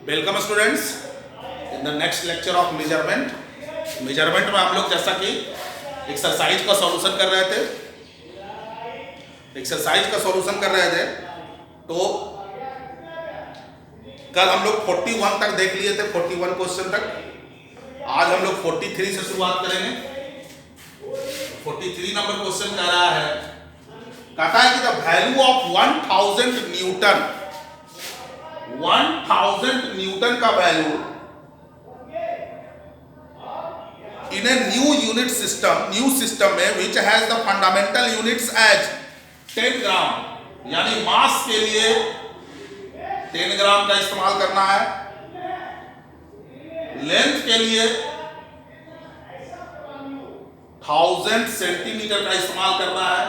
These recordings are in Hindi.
Welcome students in the next lecture of measurement. Measurement में हम लोग जैसा कि एक्सरसाइज का सॉल्यूशन कर रहे थे, तो कल हम लोग 41 तक देख लिए थे, 41 क्वेश्चन तक। आज हम लोग 43 से शुरुआत करेंगे। 43 नंबर क्वेश्चन कह रहा है, कहता है कि द वैल्यू ऑफ 1000 न्यूटन का value in a new system में which has the fundamental units as 10 gram, यानी मास के लिए 10 ग्राम का इस्तेमाल करना है, लेंथ के लिए 1000 सेंटीमीटर का इस्तेमाल करना है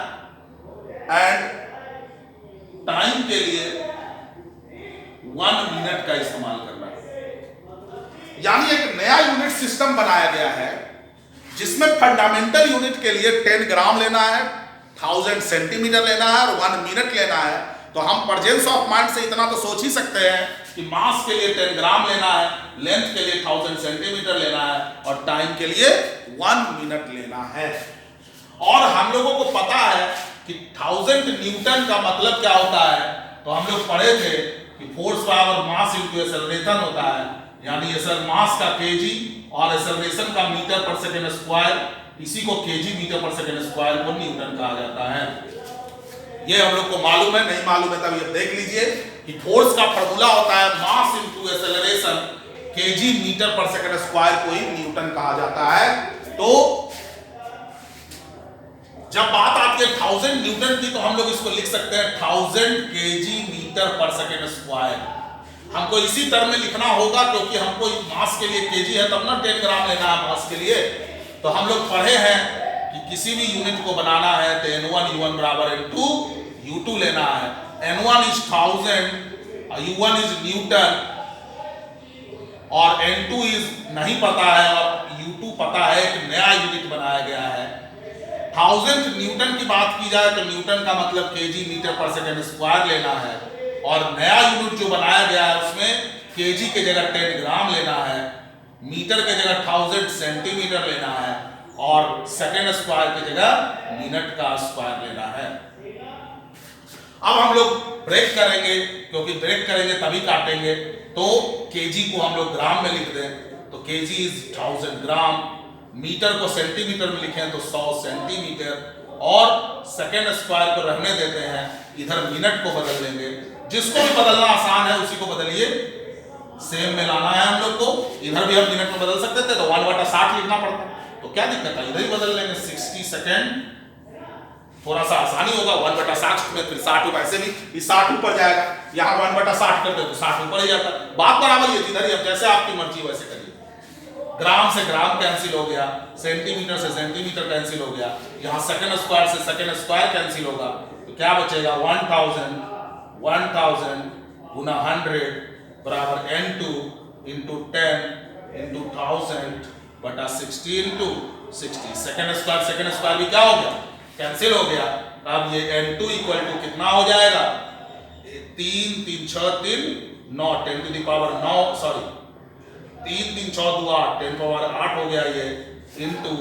एंड टाइम के लिए 1 मिनट का इस्तेमाल करना है। यानी एक नया यूनिट सिस्टम बनाया गया है जिसमें फंडामेंटल यूनिट के लिए 10 ग्राम लेना है, 1000 सेंटीमीटर लेना है और 1 मिनट लेना है। तो हम प्रेजेंस ऑफ माइंड से इतना तो सोच ही सकते हैं कि मास के लिए 10 ग्राम लेना है, लेंथ के लिए 1000 सेंटीमीटर लेना है और टाइम के लिए 1 मिनट लेना है। और हम लोगों को पता है कि 1000 न्यूटन का मतलब क्या होता है। तो हम लोग पढ़े थे कि force power mass into acceleration होता है, यानी मास का केजी और एक्सेलरेशन का मीटर पर सेकंड स्क्वायर, इसी को केजी मीटर पर सेकंड स्क्वायर को न्यूटन कहा जाता है। ये हम लोग को मालूम है, नहीं मालूम है तब ये देख लीजिए कि फोर्स का फार्मूला होता है mass into acceleration, KG meter पर सेकंड स्क्वायर को ही न्यूटन कहा जाता है। तो जब बात आती है 1000 न्यूटन की तो हम लोग इसको लिख सकते हैं 1000 केजी मीटर पर सेकंड स्क्वायर। हमको इसी टर्म में लिखना होगा क्योंकि हमको मास के लिए केजी है तब ना 10 ग्राम लेना है मास के लिए। तो हम लोग पढ़े हैं कि किसी भी यूनिट को बनाना है तो N1 U1 बराबर N2 U2 लेना है। N1 is 1000, U1 is Newton और N2 इज नहीं पता है और U2 पता है। एक नया यूनिट बनाया गया है। 1000 न्यूटन की बात की जाए तो न्यूटन का मतलब केजी मीटर पर सेकंड स्क्वायर लेना है और नया यूनिट जो बनाया गया है उसमें केजी के जगह 10 ग्राम लेना है, मीटर के जगह 1000 सेंटीमीटर लेना है और सेकंड स्क्वायर की जगह मिनट का स्क्वायर लेना है। अब हम लोग ब्रेक करेंगे, क्योंकि ब्रेक करेंगे तभी काटेंगे। तो केजी को हम लोग ग्राम में लिख दें तो केजी इज 1000 ग्राम, मीटर को सेंटीमीटर में लिखें तो 100 सेंटीमीटर और सेकंड स्क्वायर को रहने देते हैं, इधर मिनट को बदल देंगे। जिसको भी बदलना आसान है उसी को बदलिए, सेम में लाना है हम लोग को। इधर भी हम मिनट में बदल सकते थे तो 1/60 लिखना पड़ता, तो क्या दिक्कत है, इधर ही बदल लेंगे 60 सेकेंड, थोड़ा सा आसानी होगा। 1/60 में फिर 60 ऊपर, ऐसे भी 60 ऊपर जाएगा, यहाँ 1/60 कर दे तो 60 ऊपर ही जाता है। बात बराबर ही है, इधर ही अब जैसे आपकी मर्जी वैसे करिए। ग्राम से ग्राम कैंसिल हो गया, सेंटीमीटर से सेंटीमीटर कैंसिल हो गया, यहाँ सेकंड स्क्वायर से सेकंड स्क्वायर कैंसिल होगा तो क्या बचेगा 1000 गुना 100 बराबर N2 इंटू 10 इंटू 1000 बटा 60 इंटू 60। सेकंड स्क्वायर भी क्या हो गया, कैंसिल हो गया। अब ये N2 इक्वल टू कितना हो जाएगा 3 3 6 3 9 10 to the power 9 sorry 3 3 6 2 8 10 power 8 हो गया ये इंटू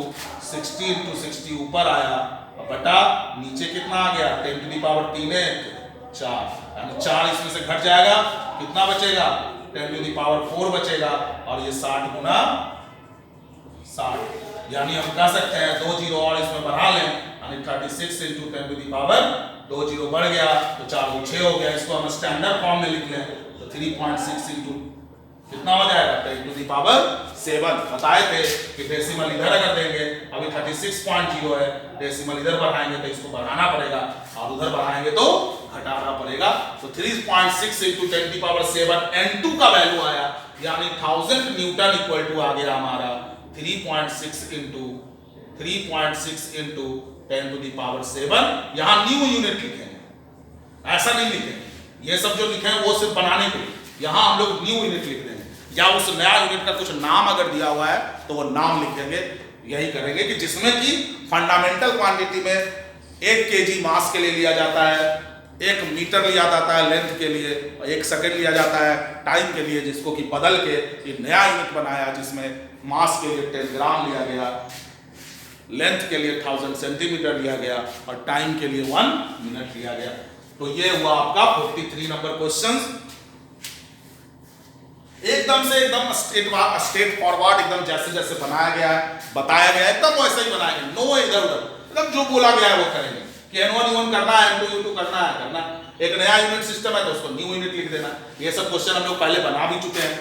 60 इंटू 60 ऊपर आया बटा नीचे कितना आ गया 10 टू द पावर 3 है 4, यानी 4 इसमें से घट जाएगा, कितना बचेगा 10 टू द पावर 4 बचेगा और ये 60 गुना 60, यानी हम कह सकते हैं 2 जीरो और इसमें बढ़ा लें, यानी 36 into 10 to the power 2 zero बढ़ गया तो 4 2 6 हो गया। इसको हम स्टैंडर्ड फॉर्म में लिख लें तो 3.6 इंटू कितना हो जाएगा 10 टू द पावर 7। बताए थे कि डेसिमल इधर अगर देंगे, अभी 36.0 है, डेसिमल इधर बढ़ाएंगे तो इसको बढ़ाना पड़ेगा और उधर बढ़ाएंगे तो घटाना पड़ेगा। तो 3.6 इंटू 10 टू पावर 7 N2 का वैल्यू आया, यानी 1000 न्यूटन इक्वल टू आ गया हमारा 3.6 इंटू 10 टू द पावर 7। यहाँ न्यू यूनिट लिखेंगे, ऐसा नहीं लिखेंगे, ये सब जो लिखे हैं वो सिर्फ बनाने के लिए, यहाँ हम लोग न्यू यूनिट लिख देंगे या उस नया यूनिट का कुछ नाम अगर दिया हुआ है तो वो नाम लिख देंगे। यही करेंगे कि जिसमें कि फंडामेंटल क्वांटिटी में 1 केजी मास के लिए लिया जाता है, एक मीटर लिया जाता है लेंथ के लिए, एक सेकंड लिया जाता है टाइम के लिए, जिसको कि बदल के ये नया यूनिट बनाया जिसमें मास के लिए 10 ग्राम लिया गया, लेंथ के लिए 1000 सेंटीमीटर लिया गया और टाइम के लिए 1 मिनट लिया गया। तो ये हुआ आपका 43 नंबर क्वेश्चन। एकदम से एकदम स्ट्रेट फॉरवर्ड, एकदम जैसे जैसे बनाया गया है बताया गया है एकदम वैसे ही बनाया गया, नो इधर उधर, एकदम जो बोला गया है वो करेंगे कि N1 U1 करना है, N2 U2 करना है। एक नया यूनिट सिस्टम है तो उसको न्यू यूनिट लिख देना। ये सब क्वेश्चन हम लोग पहले बना भी चुके हैं।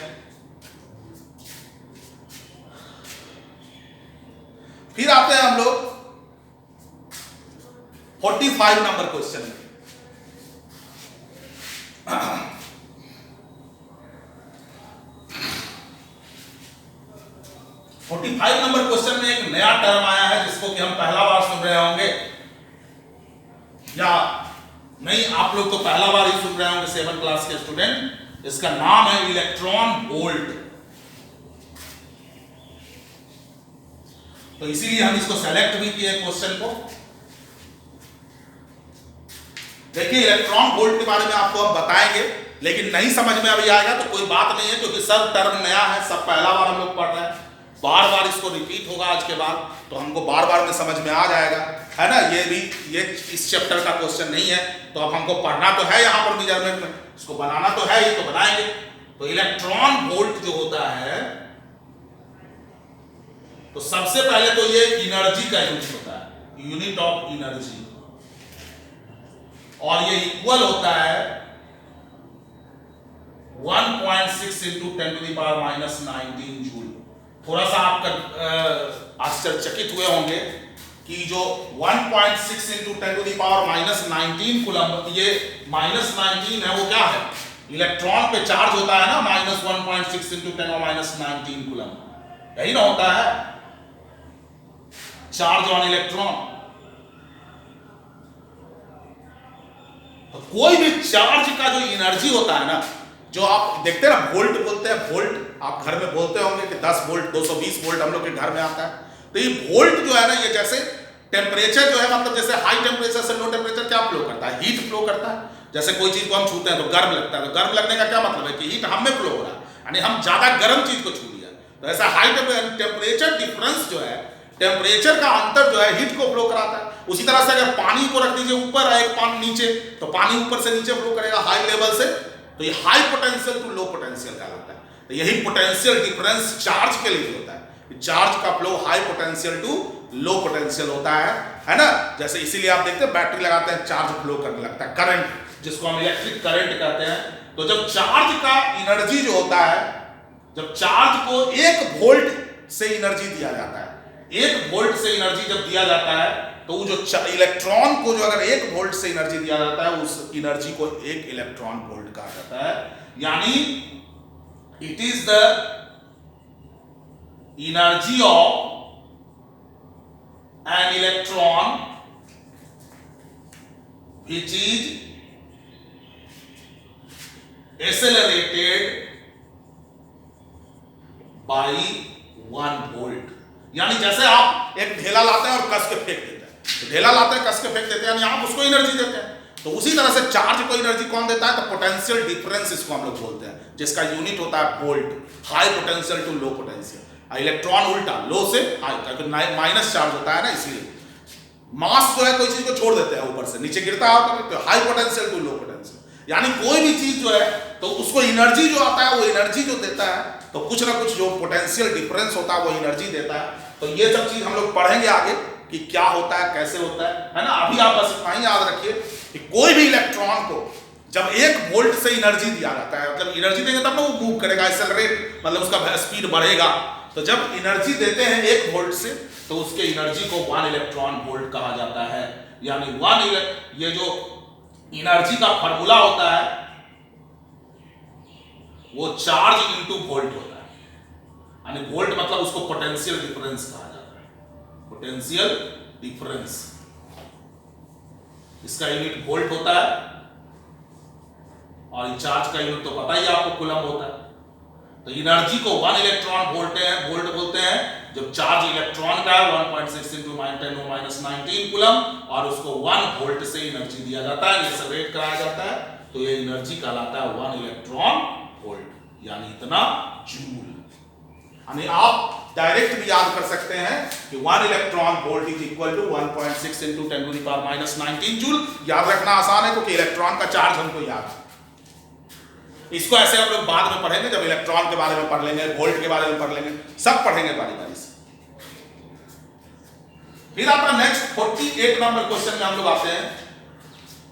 फिर आते हैं हम लोग 45 नंबर क्वेश्चन में। 45 नंबर क्वेश्चन में एक नया टर्म आया है जिसको कि हम पहला बार सुन रहे होंगे, या नहीं आप लोग तो पहला बार ही सुन रहे होंगे 7 क्लास के स्टूडेंट। इसका नाम है इलेक्ट्रॉन वोल्ट। तो इसीलिए हम इसको सेलेक्ट भी किए क्वेश्चन को। देखिए इलेक्ट्रॉन वोल्ट के बारे में आपको हम बताएंगे, लेकिन नहीं समझ में अभी आएगा तो कोई बात नहीं है, क्योंकि सब टर्म नया है, सब पहला बार हम लोग पढ़ रहे हैं। बार बार इसको रिपीट होगा आज के बाद, तो हमको बार बार में समझ में आ जाएगा, है ना। ये इस चैप्टर का क्वेश्चन नहीं है, तो अब हमको पढ़ना तो है यहाँ पर मेजरमेंट में, इसको बनाना तो है, ये तो बनाएंगे। तो इलेक्ट्रॉन वोल्ट जो होता है, तो सबसे पहले तो ये एनर्जी का यूनिट होता है, यूनिट ऑफ एनर्जी, और ये इक्वल होता है 1.6 × 10⁻⁻19 जूल। थोड़ा सा आप आश्चर्यचकित हुए होंगे कि जो 1.6 × 10⁻⁻19 कूलम, ये -19 है, वो क्या है? इलेक्ट्रॉन पे चार्ज होता है ना, -1.6 × 10⁻⁻19 कूलम, यही ना होता है चार्ज ऑन इलेक्ट्रॉन। तो कोई भी चार्ज का जो एनर्जी होता है ना, जो आप देखते हैं ना वोल्ट बोलते हैं, वोल्ट आप घर में बोलते होंगे कि 10 वोल्ट 220 वोल्ट हम लोग के घर में आता है। तो ये वोल्ट जो है ना, ये जैसे टेम्परेचर जो है, मतलब जैसे हाई टेम्परेचर से लो टेम्परेचर क्या फ्लो करता है, हीट फ्लो करता है। जैसे कोई चीज को हम छूते हैं तो गर्म लगता है, तो गर्म लगने का क्या मतलब है कि हीट हम में फ्लो हो रहा है, यानी हम ज्यादा गर्म चीज को छू लिया। तो ऐसा हाई टेम्परेचर डिफरेंस जो है, टेम्परेचर का अंतर जो है हीट को फ्लो कराता है। उसी तरह से अगर पानी को रख दीजिए ऊपर और एक पानी नीचे, तो पानी ऊपर से नीचे फ्लो करेगा हाई लेवल से, तो ये high potential to low potential कहलाता है। तो यही पोटेंशियल डिफरेंस चार्ज के लिए होता है, चार्ज का flow high potential to low potential होता है ना। जैसे इसीलिए आप देखते हैं बैटरी लगाते हैं, चार्ज फ्लो करने लगता है, करंट, जिसको हम इलेक्ट्रिक करंट कहते हैं। तो जब चार्ज का एनर्जी जो होता है, जब चार्ज को 1 वोल्ट से एनर्जी दिया जाता है, 1 वोल्ट से एनर्जी जब दिया जाता है, तो वो जो इलेक्ट्रॉन को जो अगर 1 वोल्ट से एनर्जी दिया जाता है, उस एनर्जी को 1 इलेक्ट्रॉन वोल्ट कहा जाता है। यानी it is the energy of an electron which is accelerated by 1 volt. यानी जैसे आप एक ढेला लाते हैं और कस के फेंक देते हैं, तो ढेला लाते हैं कस के फेंक देते हैं, यानी आप उसको एनर्जी देते हैं। तो उसी तरह से चार्ज को एनर्जी कौन देता है? तो पोटेंशियल डिफरेंस इसको हम लोग बोलते हैं, जिसका यूनिट होता है volt, high potential to low potential. Electron उल्टा, लो से हाई, क्योंकि माइनस चार्ज होता है ना, इसलिए मास जो है कोई चीज को छोड़ देते हैं ऊपर से नीचे गिरता है, तो high potential to low potential. यानी कोई भी चीज जो है, तो उसको एनर्जी जो आता है, वो एनर्जी जो देता है, तो कुछ ना कुछ जो पोटेंशियल डिफरेंस होता है वो एनर्जी देता है। तो ये सब चीज हम लोग पढ़ेंगे आगे कि क्या होता है, कैसे होता है ना। अभी आप बस इतना ही याद रखिए कि कोई भी इलेक्ट्रॉन को जब 1 वोल्ट से एनर्जी दिया जाता है, मतलब एनर्जी देंगे तब ना वो मूव करेगा, एक्सेलरेट, मतलब उसका स्पीड बढ़ेगा। तो जब एनर्जी देते हैं 1 वोल्ट से, तो उसके एनर्जी को 1 इलेक्ट्रॉन वोल्ट कहा जाता है। यानी ये जो एनर्जी का फॉर्मूला होता है वो चार्ज इनटू वोल्ट होता है, यानी वोल्ट मतलब उसको पोटेंशियल डिफरेंस कहा जाता है, पोटेंशियल डिफरेंस, इसका यूनिट वोल्ट होता है। और चार्ज का यूनिट तो पता ही आपको कूलम होता है। तो एनर्जी को 1 इलेक्ट्रॉन वोल्ट बोलते हैं जब चार्ज इलेक्ट्रॉन का 1.6 × 10⁻⁻19 कूलम, और उसको 1 वोल्ट से एनर्जी दिया जाता है, ये सेपरेट कराया जाता है, तो ये एनर्जी कहलाता है 1 इलेक्ट्रॉन वोल्ट, यानी इतना जूल। यानी आप डायरेक्ट भी याद कर सकते हैं कि 1 electron volt is equal to 1.6 into 10 to the power minus 19 joule. याद रखना आसान है क्योंकि इलेक्ट्रॉन का चार्ज हमको याद है। इसको ऐसे हम लोग बाद में पढ़ेंगे, जब इलेक्ट्रॉन के बारे में पढ़ लेंगे, वोल्ट के बारे में पढ़ लेंगे, सब पढ़ेंगे बारी बारी से। फिर अपना नेक्स्ट 48 नंबर क्वेश्चन में हम लोग आते हैं।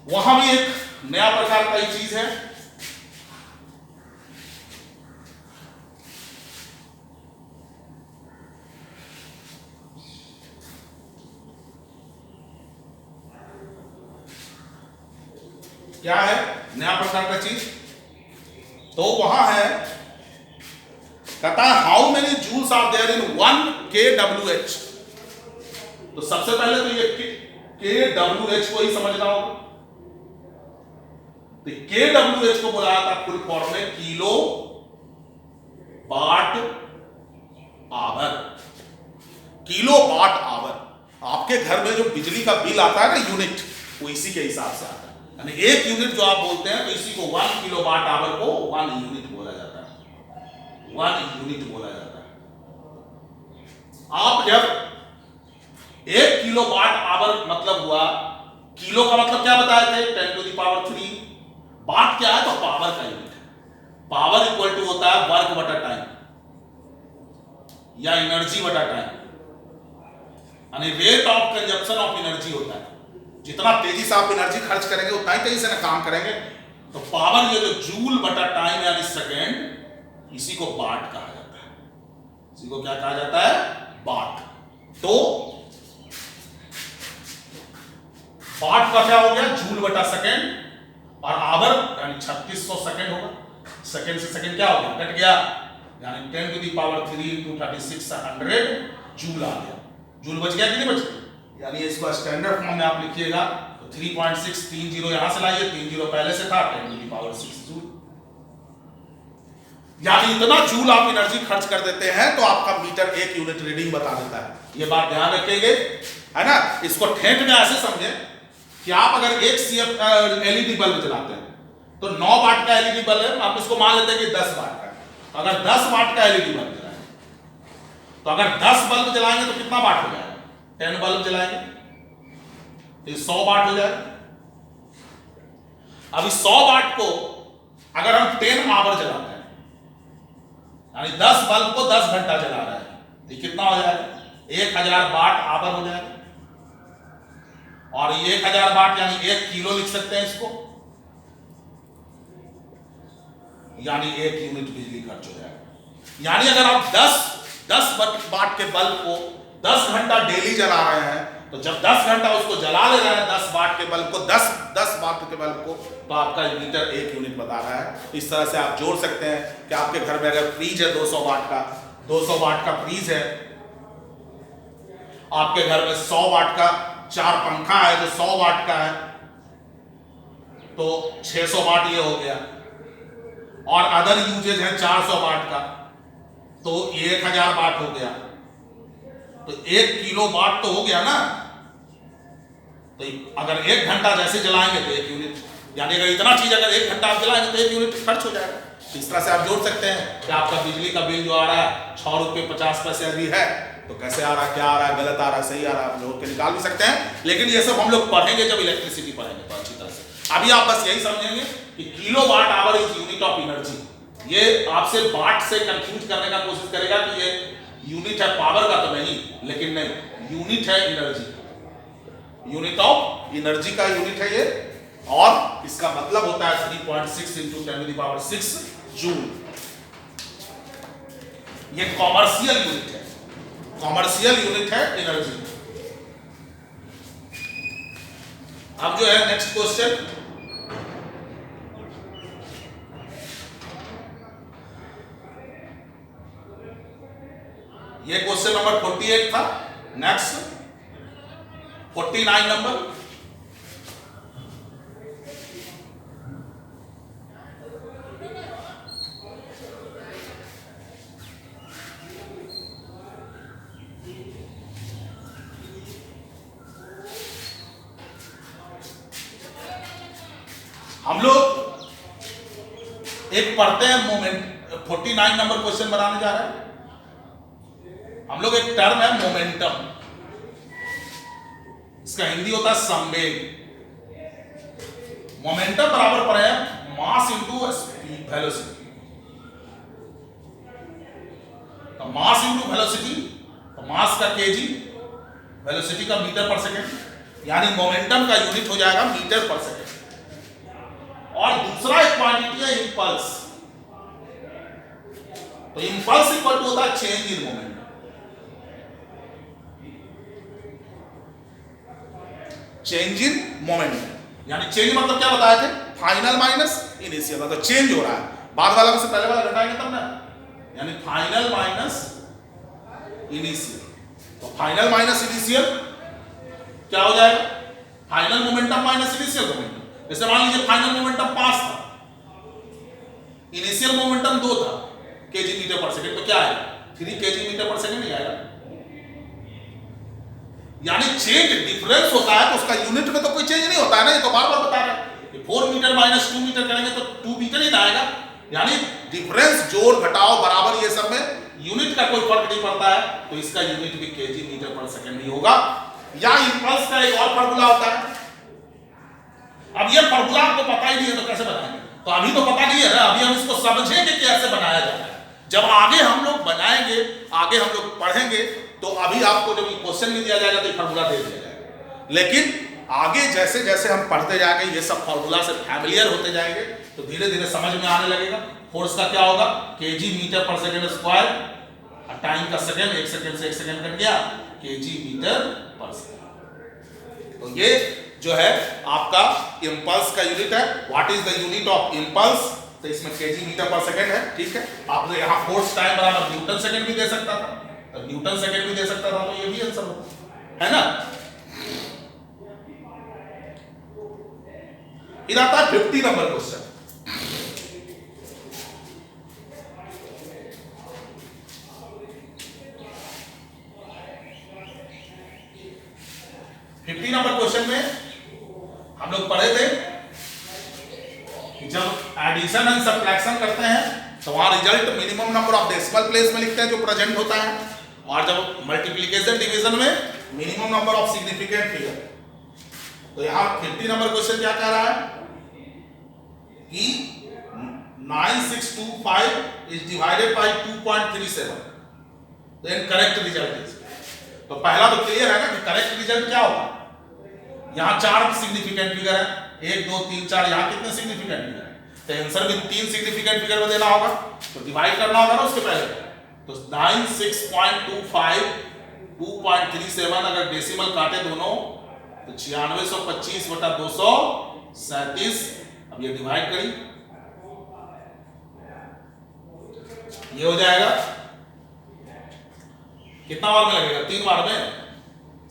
वहां भी एक नया प्रकार का चीज है। क्या है नया प्रकार का चीज? तो वहां है, कहता है how many joules are there in 1 kWh। तो सबसे पहले तो ये kWh को ही समझना होगा। तो kWh को बुलाया था फुल फॉर्म में kilowatt hour. Kilowatt hour. आपके घर में जो बिजली का बिल आता है ना यूनिट, वो इसी के हिसाब से आता है। यानी एक यूनिट जो आप बोलते हैं तो इसी को 1 किलो वाट आवर को 1 यूनिट बोला जाता है। 1 यूनिट बोला जाता है। आप जब 1 किलो वाट आवर मतलब हुआ, किलो का मतलब क्या बताए थे 10 टू द पावर 3, वाट क्या है तो पावर का यूनिट है। पावर इक्वल टू होता है वर्क बटा टाइम या एनर्जी बटा टाइम, यानी rate of consumption of energy होता है। जितना तेजी से आप एनर्जी खर्च करेंगे उतना ही तेजी से ना काम करेंगे। तो पावर ये जो जूल बटा टाइम यानी सेकेंड, इसी को वाट कहा जाता है। इसी को क्या कहा जाता है? वाट। तो वाट का क्या हो गया? जूल बटा सेकेंड, और आवर यानी 3600 सेकेंड होगा। सेकेंड से सेकेंड क्या हो गया? कट गया, यानी 10 to the power 3 into 3600 joule आ गया। जूल बच गया कि नहीं बच गया? यानी इसको स्टैंडर्ड फॉर्म में आप लिखिएगा तो 3.630 यहां से लाइए, 30 पहले से था, 10 टू द पावर 6 जूल। यानी इतना जूल आप एनर्जी खर्च कर देते हैं तो आपका मीटर 1 यूनिट रीडिंग बता देता है। ये बात ध्यान रखेंगे, है ना। इसको ठेठ में ऐसे समझे कि आप अगर एक CF एलईडी बल्ब जलाते हैं तो 9 वाट का एलईडी बल्ब है, आप इसको मान लेते हैं कि 10 वाट का। अगर 10 वाट का एलईडी बल्ब जलाएं तो अगर 10 बल्ब जलाएंगे तो कितना वाट हो जाएगा? 10 बल्ब जलाएंगे तो 100 वाट हो जाएगा। अब इस 100 वाट को अगर हम 10 आवर जलाते हैं, यानी 10 बल्ब को 10 घंटा जला रहे हैं, तो कितना हो जाएगा? 1000 वाट आवर हो जाएगा। और 1000 वाट यानी 1 किलो लिख सकते हैं इसको, यानी 1 यूनिट बिजली खर्च हो जाएगा। यानी अगर आप 10 वाट के बल्ब को 10 घंटा डेली जला रहे हैं, तो जब 10 घंटा उसको जला ले रहे हैं 10 वाट के बल्ब को, 10 वाट के बल्ब को, तो आपका मीटर 1 यूनिट बता रहा है। इस तरह से आप जोड़ सकते हैं कि आपके घर में अगर फ्रीज है 200 वाट का फ्रीज है, आपके घर में 100 वाट का 4 पंखा है जो 100 वाट का है, तो 600 वाट ये हो गया। और अदर यूजेज है 400 वाट का, तो 1000 वाट हो गया। तो 1 किलो वाट तो हो गया ना। तो अगर 1 घंटा जैसे जलाएंगे तो 1 यूनिट, यानी अगर इतना चीज अगर 1 घंटा आप जलाएंगे तो 1 यूनिट खर्च हो जाएगा। इस तरह से आप जोड़ सकते हैं कि आपका बिजली का बिल जो आ रहा है 6 रुपये 50 पैसे अभी है, तो कैसे आ रहा है, क्या आ रहा है, गलत आ रहा है, सही आ रहा है, आप जोड़ के निकाल भी सकते हैं। लेकिन ये सब हम लोग पढ़ेंगे जब इलेक्ट्रिसिटी पढ़ेंगे तो अच्छी तरह से। अभी आप बस यही समझेंगे कि kilowatt hour is unit of energy. ये आपसे वाट से कंफ्यूज करने का कोशिश करेगा कि ये यूनिट है पावर का, तो नहीं, लेकिन नहीं, यूनिट है एनर्जी, यूनिट ऑफ एनर्जी का यूनिट है ये। और इसका मतलब होता है 3.6 into 10 to the power 6 joule. ये कॉमर्शियल यूनिट है, कॉमर्शियल यूनिट है एनर्जी। अब जो है नेक्स्ट क्वेश्चन, ये क्वेश्चन नंबर 48 था। नेक्स्ट 49 नंबर, हम लोग एक पढ़ते हैं मोमेंट 49 नंबर क्वेश्चन बनाने जा रहे हैं। हम लोग एक टर्म है मोमेंटम, इसका हिंदी होता है संवेग। मोमेंटम बराबर पड़े मास इंटू वेलोसिटी। तो मास इंटू वेलोसिटी, तो मास का केजी, वेलोसिटी का मीटर पर सेकेंड, यानी मोमेंटम का यूनिट हो जाएगा मीटर पर सेकेंड। और दूसरा एक क्वांटिटी है इंपल्स। तो इंपल्स इक्वल टू होता है change in momentum. Change in momentum यानी चेंज मतलब क्या बताए थे, फाइनल माइनस इनिशियल, मतलब चेंज हो रहा है, बाद वाला में से पहले वाला घटाएंगे तब ना, यानी फाइनल माइनस इनिशियल। तो फाइनल माइनस इनिशियल क्या हो जाएगा, final momentum minus initial momentum. जैसे मान लीजिए फाइनल मोमेंटम 5 था, इनिशियल मोमेंटम 2 था केजी मीटर पर सेकंड, तो क्या आएगा 3 केजी मीटर पर सेकंड ही आएगा। यानी चेंज डिफरेंस होता है तो उसका यूनिट में तो कोई चेंज नहीं होता है ना, ये तो बार बार बता रहे हैं। 4 मीटर माइनस 2 मीटर करेंगे तो 2 मीटर ही ना आएगा। यानी डिफरेंस जोड़ घटाओ बराबर ये सब में यूनिट का कोई फर्क नहीं पड़ता है, तो इसका यूनिट भी केजी मीटर पर सेकंड ही होगा। या इंपल्स का एक और फार्मूला होता है। अब ये फार्मूला आपको पता ही नहीं है तो कैसे बनाएंगे, तो अभी तो पता नहीं है ना, अभी हम इसको समझेंगे कैसे बनाया जाता है। जब आगे हम लोग बनाएंगे, आगे हम लोग पढ़ेंगे, तो अभी आपको जब क्वेश्चन नहीं दिया जाएगा तो ये फार्मूला दे दिया जाएगा। लेकिन आगे जैसे जैसे हम पढ़ते जाएंगे, ये सब फार्मूला से फैमिलियर होते जाएंगे, तो धीरे धीरे समझ में आने लगेगा। फोर्स का क्या होगा, केजी मीटर पर सेकंड स्क्वायर, टाइम का सेकंड, 1 सेकंड से 1 सेकंड कट गया, केजी मीटर पर सेकंड। तो ये जो है आपका इंपल्स का यूनिट है। What is the unit of impulse, तो इसमें केजी मीटर पर सेकंड है, ठीक है। आपने यहाँ फोर्स टाइम बराबर न्यूटन सेकंड भी दे सकता था, तो न्यूटन सेकंड भी दे सकता था, तो ये भी आंसर होता है ना। फिर आता है 50 नंबर क्वेश्चन। नंबर क्वेश्चन में हम लोग पढ़े थे कि जब एडिशन एंड सब्ट्रैक्शन करते हैं तो वहां result minimum number of decimal place में लिखते हैं जो प्रेजेंट होता है, और जब मल्टीप्लिकेशन डिवीजन में minimum number of significant figure. तो यहां 50 नंबर क्वेश्चन क्या कह रहा है कि 9625 is divided by 2.37, then correct result is. तो पहला तो क्लियर है ना कि करेक्ट रिजल्ट क्या होगा। यहां 4 सिग्निफिकेंट फिगर है, 1 2 3 4, यहां कितने सिग्निफिकेंट फिगर है, तो आंसर भी 3 सिग्निफिकेंट फिगर में देना होगा, तो डिवाइड करना होगा ना उसके पहले। तो 96.25 2.37 अगर डेसिमल काटे दोनों तो 9625 बटा 237। अब ये डिवाइड करिए, ये हो जाएगा कितना बार में लगेगा, 3 बार में।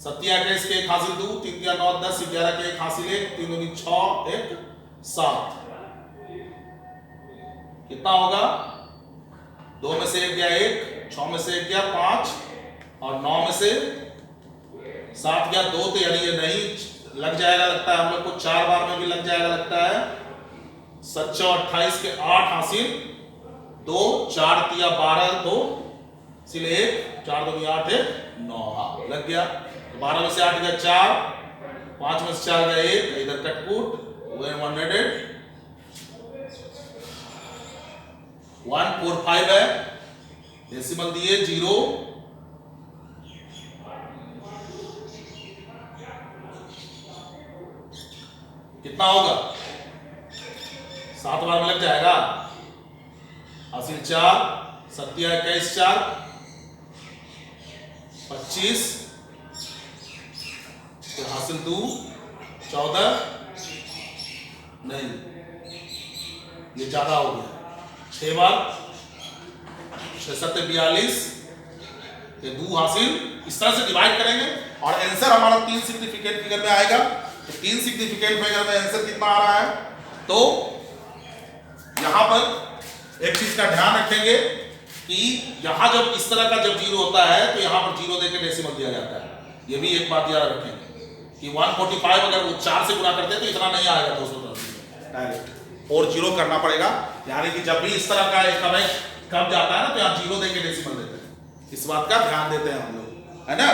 7 21 के 1 हासिल 2, 3 3 9 10, 11 के 1 हासिल 1, 3 दूनी 6 1 7। कितना होगा, 2 में से 1 गया 1, 6 में से 1 गया 5, और 9 में से 7 गया 2, तो यानी ये नहीं लग जाएगा, लगता है हम लोग को 4 बार में भी लग जाएगा लगता है। 7 6 28 के 8 हासिल 2, 4 3 12 2 सिल 1, 4 2 8 1 9, हाँ लग गया। 12 में से 8 गया 4, 5 में से 4 गया 1, इधर कटकूट 145 है, डेसिमल दिए 0, कितना होगा 7 बार में लग जाएगा, हासिल 4, 7 21 4 25, तो हासिल 2 14, नहीं ये ज्यादा हो गया, 6 बार 6 7 42, ये 2 हासिल। इस तरह से डिवाइड करेंगे और आंसर हमारा 3 सिग्निफिकेंट फिगर में आएगा। तो 3 सिग्निफिकेंट फिगर में आंसर कितना आ रहा है, तो यहां पर एक चीज का ध्यान रखेंगे कि यहां जब इस तरह का जब 0 होता है तो यहां पर 0 देकर डेसिमल दिया जाता है। ये भी एक बात याद रखेंगे कि 145 अगर वो 4 से गुणा करते हैं तो इतना नहीं आएगा 280, डायरेक्ट, और जीरो करना पड़ेगा। यानी कि जब भी इस तरह का एक हमें कब जाता है ना, तो यहाँ जीरो देके डेसिमल देते हैं। इस बात का ध्यान देते हैं हम लोग, है ना।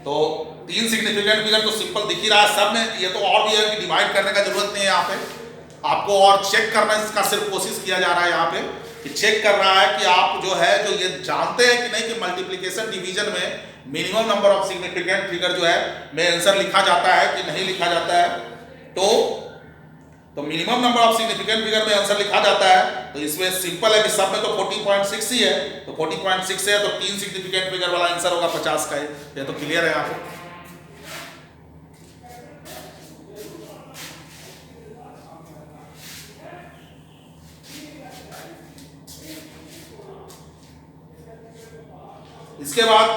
तो 3 सिग्निफिकेंट फिगर तो सिंपल दिख ही रहा है सब में। ये तो और भी है कि डिवाइड करने का जरूरत नहीं है यहाँ पे आपको, और चेक करना इसका सिर्फ कोशिश किया जा रहा है यहाँ पे कि चेक कर रहा है कि आप जो है जो ये जानते हैं कि नहीं कि मल्टीप्लिकेशन डिवीजन में minimum number of significant figure जो है में आंसर लिखा जाता है कि नहीं लिखा जाता है। तो minimum number of significant figure में आंसर लिखा जाता है। तो इसमें सिंपल है कि सब में तो 40.6 ही है, तो 40.6 है तो 3 सिग्निफिकेंट फिगर वाला आंसर होगा 50 का। ये तो क्लियर है आपको। इसके बाद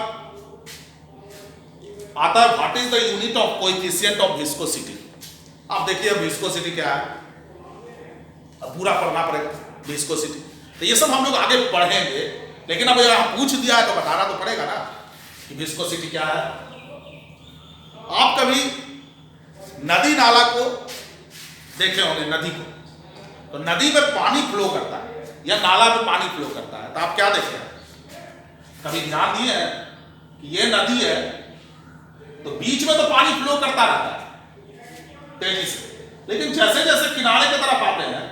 आता है what is the unit of coefficient of viscosity. आप देखिए विस्कोसिटी क्या है, अब पूरा पढ़ना पड़ेगा विस्कोसिटी। तो ये सब हम लोग आगे पढ़ेंगे, लेकिन अब यहां पूछ दिया है तो बताना तो पड़ेगा ना कि विस्कोसिटी क्या है। आप कभी नदी नाला को देखे होंगे, नदी को, तो नदी में पानी फ्लो करता है या नाला में पानी फ्लो करता है, तो आप क्या देखे हैं? कभी ध्यान दिए है कि ये नदी है तो बीच में तो पानी फ्लो करता रहता है तेजी से, लेकिन जैसे जैसे किनारे की तरफ आते हैं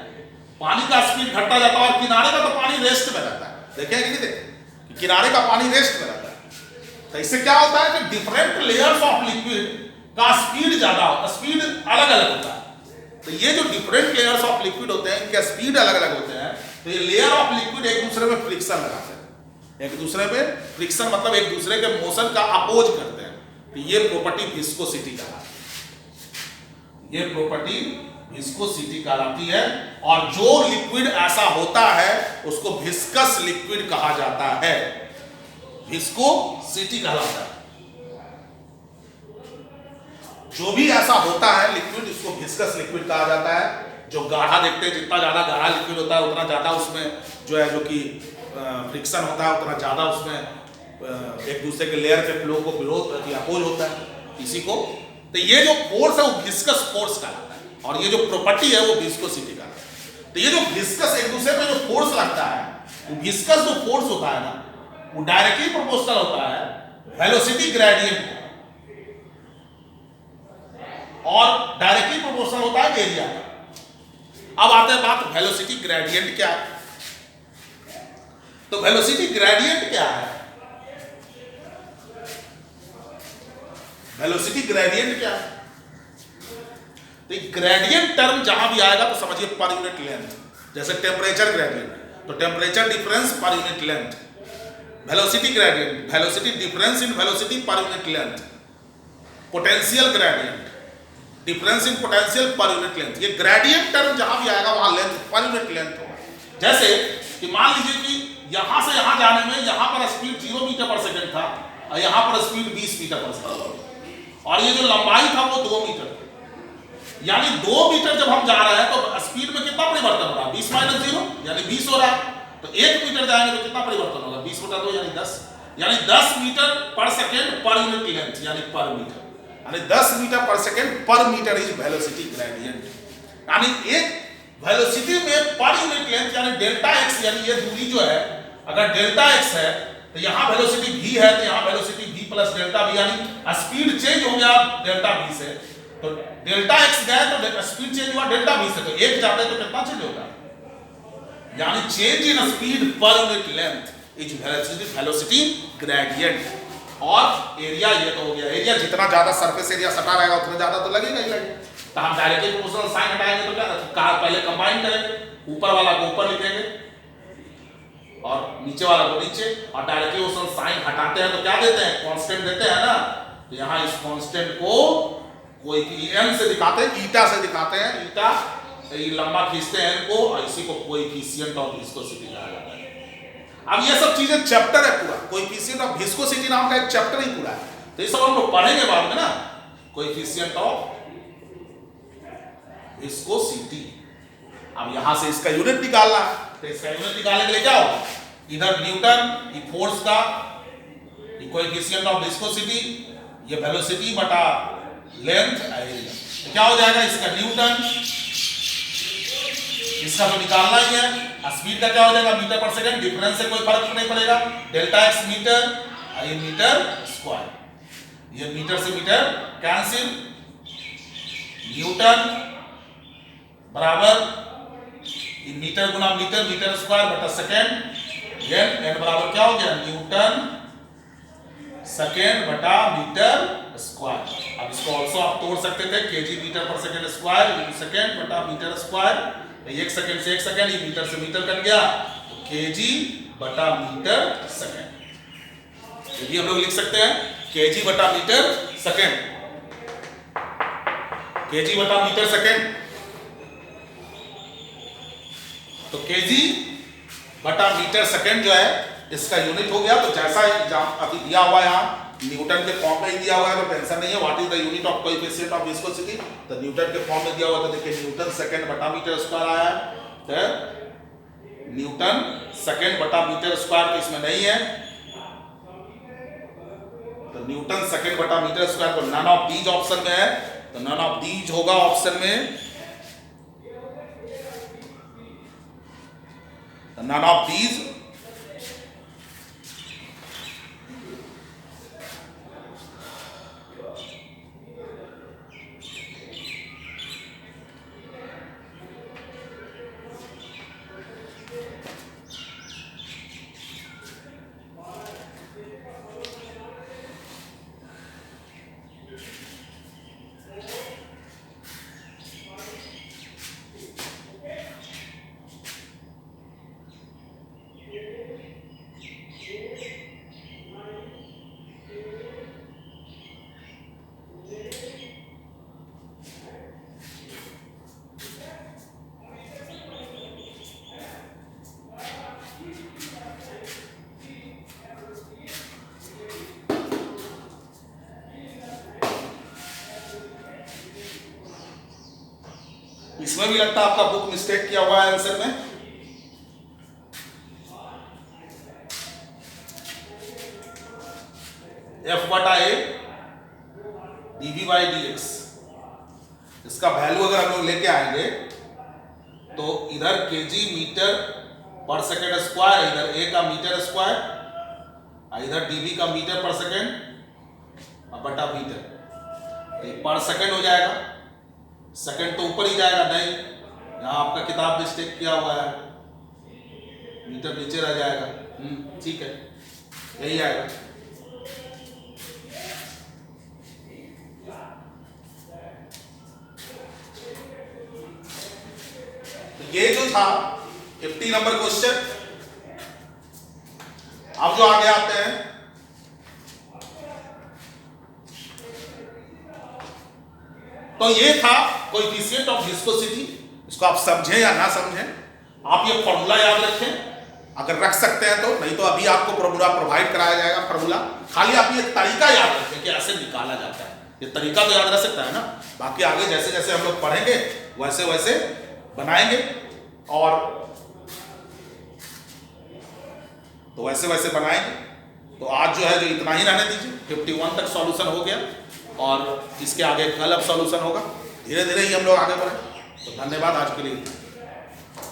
पानी का स्पीड घटता जाता है और किनारे का तो पानी रेस्ट में रहता है। देखें कि नहीं देखें, किनारे का पानी रेस्ट में रहता है। तो इससे क्या होता है कि डिफरेंट लेयर्स ऑफ लिक्विड का स्पीड ज्यादा होता है, स्पीड अलग अलग होता है। तो ये जो डिफरेंट लेयर्स ऑफ लिक्विड होते हैं इनके स्पीड अलग अलग होते हैं। तो ये लेयर ऑफ लिक्विड एक दूसरे में फ्रिक्शन लगाते हैं, एक दूसरे में फ्रिक्शन मतलब एक दूसरे के मोशन का अपोज करते हैं। तो ये प्रॉपर्टी विस्कोसिटी कहलाती है, ये प्रॉपर्टी विस्कोसिटी कहलाती है। और जो लिक्विड ऐसा होता है उसको विस्कस लिक्विड कहा जाता है, विस्कोसिटी कहलाता है। जो भी ऐसा होता है लिक्विड उसको विस्कस लिक्विड कहा जाता है। जो गाढ़ा देखते हैं, जितना ज्यादा गाढ़ा लिक्विड होता है उतना ज्यादा उसमें जो है जो कि फ्रिक्शन होता है, उतना ज्यादा उसमें एक दूसरे के लेयर के फ्लो को विरोध अपोज होता है इसी को। तो ये जो फोर्स है वो विस्कस फोर्स कहलाता है, और ये जो प्रॉपर्टी है वो विस्कोसिटी का है। तो ये जो विस्कस एक दूसरे पे जो फोर्स लगता है, वो विस्कस जो फोर्स होता है ना, वो डायरेक्टली प्रोपोर्शनल होता है वेलोसिटी ग्रेडियंट, और डायरेक्टली प्रोपोर्शनल होता है एरिया का। अब आते हैं बात वेलोसिटी ग्रेडियंट क्या है। तो वेलोसिटी ग्रेडियंट क्या है? वेलोसिटी ग्रेडियंट क्या है? तो ग्रेडियंट टर्म जहां भी आएगा तो समझिए पर यूनिट लेंथ। जैसे टेम्परेचर ग्रेडियंट, तो temperature difference per unit length. Velocity gradient, velocity difference in velocity per unit length. Potential gradient, difference in potential per unit length. ये ग्रेडियंट टर्म जहां भी आएगा वहां लेंथ पर यूनिट लेंथ होगा। जैसे कि मान लीजिए कि यहां से यहां जाने में यहां पर स्पीड 0 मीटर पर सेकंड था और यहां पर स्पीड 20 मीटर पर सेकंड, और ये जो लंबाई था वो 2 मीटर, यानी 2 मीटर जब हम जा रहे हैं तो स्पीड में कितना परिवर्तन हो रहा है? 20 - 0 यानी 20 हो रहा है। तो 1 मीटर जाएंगे तो कितना परिवर्तन होगा? 20 बटा 2 यानी 10, यानी 10 मीटर पर सेकंड पर यूनिट लेंथ, यानी पर मीटर, यानी 10 मीटर पर सेकंड पर मीटर इज वेलोसिटी ग्रेडियंट। यानी एक वेलोसिटी में पर यूनिट लेंथ यानी डेल्टा एक्स, यानी ये दूरी जो है अगर डेल्टा एक्स है तो यहाँ वेलोसिटी v है, तो यहाँ velocity v plus delta v, यानी स्पीड चेंज हो गया डेल्टा v से। तो डेल्टा एक्स गए तो स्पीड चेंज हुआ डेल्टा v से, तो एक जाते तो कितना चेंज होगा? यानी change in speed per unit length is velocity gradient. और एरिया ये तो हो गया, एरिया जितना ज्यादा सरफेस एरिया सटा रहेगा उतना ज्यादा तो लगेगा ही लगेगा। तो हम डायरेक्टली प्रोपोर्शनल साइन हटाएंगे तो क्या पहले कंबाइन करेंगे, ऊपर वाला को ऊपर लिखेंगे और नीचे वाला को नीचे, और डायरेक्टली प्रोपोर्शनल साइन हटाते हैं तो क्या देते हैं? कांस्टेंट देते हैं ना। तो यहाँ इस कांस्टेंट को कोई m से दिखाते हैं, ईटा से दिखाते हैं, ईटा ये लंबा खींचते हैं इनको, और इसी को कोएफिशिएंट ऑफ विस्कोसिटी कहा जाता है। अब ये सब चीजें चैप्टर है पूरा, कोएफिशिएंट ऑफ विस्कोसिटी नाम का एक चैप्टर ही पूरा है। तो ये सब हम लोग पढ़ेंगे बाद में ना, कोएफिशिएंट ऑफ विस्कोसिटी। अब यहां से इसका यूनिट निकालना है, तो इसका यूनिट निकालने के लिए क्या होगा? इधर न्यूटन ये फोर्स का कोएफिशिएंट ऑफ विस्कोसिटी, ये वेलोसिटी बटा लेंथ एरिया, तो क्या हो जाएगा इसका न्यूटन, इसका तो निकालना ही है। स्पीड का क्या हो जाएगा मीटर पर सेकंड, डिफरेंस से कोई फर्क नहीं पड़ेगा, डेल्टा एक्स मीटर, ये मीटर स्क्वायर, ये मीटर से मीटर कैंसिल, न्यूटन बराबर मीटर गुना मीटर, मीटर स्क्वायर बटा सेकेंड, एन बराबर क्या हो गया न्यूटन सेकेंड बटा मीटर स्क्वायर। अब इसको ऑल्सो आप तोड़ सकते थे, केजी मीटर पर सेकेंड स्क्वायर इंटू सेकेंड बटा मीटर स्क्वायर, एक सेकेंड से एक सेकेंड, ये मीटर से मीटर कट गया, तो केजी बटा मीटर सेकेंड, ये हम लोग लिख सकते हैं केजी बटा मीटर सेकेंड, केजी बटा मीटर सेकेंड, तो केजी बटा मीटर सेकेंड जो है इसका यूनिट हो गया। तो जैसा अभी दिया हुआ है यहाँ न्यूटन के फॉर्म में ही दिया हुआ है, तो टेंशन नहीं है, what is the unit of coefficient of viscosity, तो न्यूटन के फॉर्म में दिया हुआ, तो देखिए न्यूटन सेकेंड बटा मीटर स्क्वायर आया है, तो न्यूटन सेकेंड बटा मीटर स्क्वायर तो इसमें नहीं है, तो न्यूटन सेकेंड बटा मीटर स्क्वायर तो नन ऑफ दीज ऑप्शन में है, तो नन ऑफ दीज होगा ऑप्शन में, नन ऑफ दीज, इसमें भी लगता है आपका बुक मिस्टेक किया हुआ है आंसर में, एफ बटा ए डीवी बाई डी एक्स, इसका वैल्यू अगर हम लोग लेके आएंगे तो इधर केजी मीटर पर सेकेंड स्क्वायर, इधर ए का मीटर स्क्वायर, इधर डीवी का मीटर पर सेकेंड और बटा मीटर, तो पर सेकेंड हो जाएगा, सेकेंड तो ऊपर ही जाएगा, नहीं यहाँ आपका किताब मिस्टेक किया हुआ है, मीटर नीचे रह जाएगा, ठीक है यही आएगा। तो ये जो था 50 नंबर क्वेश्चन। अब जो आगे आते हैं, तो ये था कोएफिशिएंट ऑफ विस्कोसिटी, इसको आप समझें या ना समझें, आप ये फॉर्मूला याद रखें, अगर रख सकते हैं तो, नहीं तो अभी आपको फॉर्मूला प्रोवाइड कराया जाएगा फॉर्मूला, खाली आप ये तरीका याद रखें कि ऐसे निकाला जाता है, ये तरीका तो याद रख सकता है ना, बाकी आगे जैसे जैसे हम लोग पढ़ेंगे वैसे वैसे बनाएंगे, और तो वैसे वैसे बनाएंगे। तो आज जो है जो इतना ही रहने दीजिए, 51 तक सॉल्यूशन हो गया, और इसके आगे कल अब सॉल्यूशन होगा, धीरे धीरे ही हम लोग आगे बढ़े। तो धन्यवाद आज के लिए।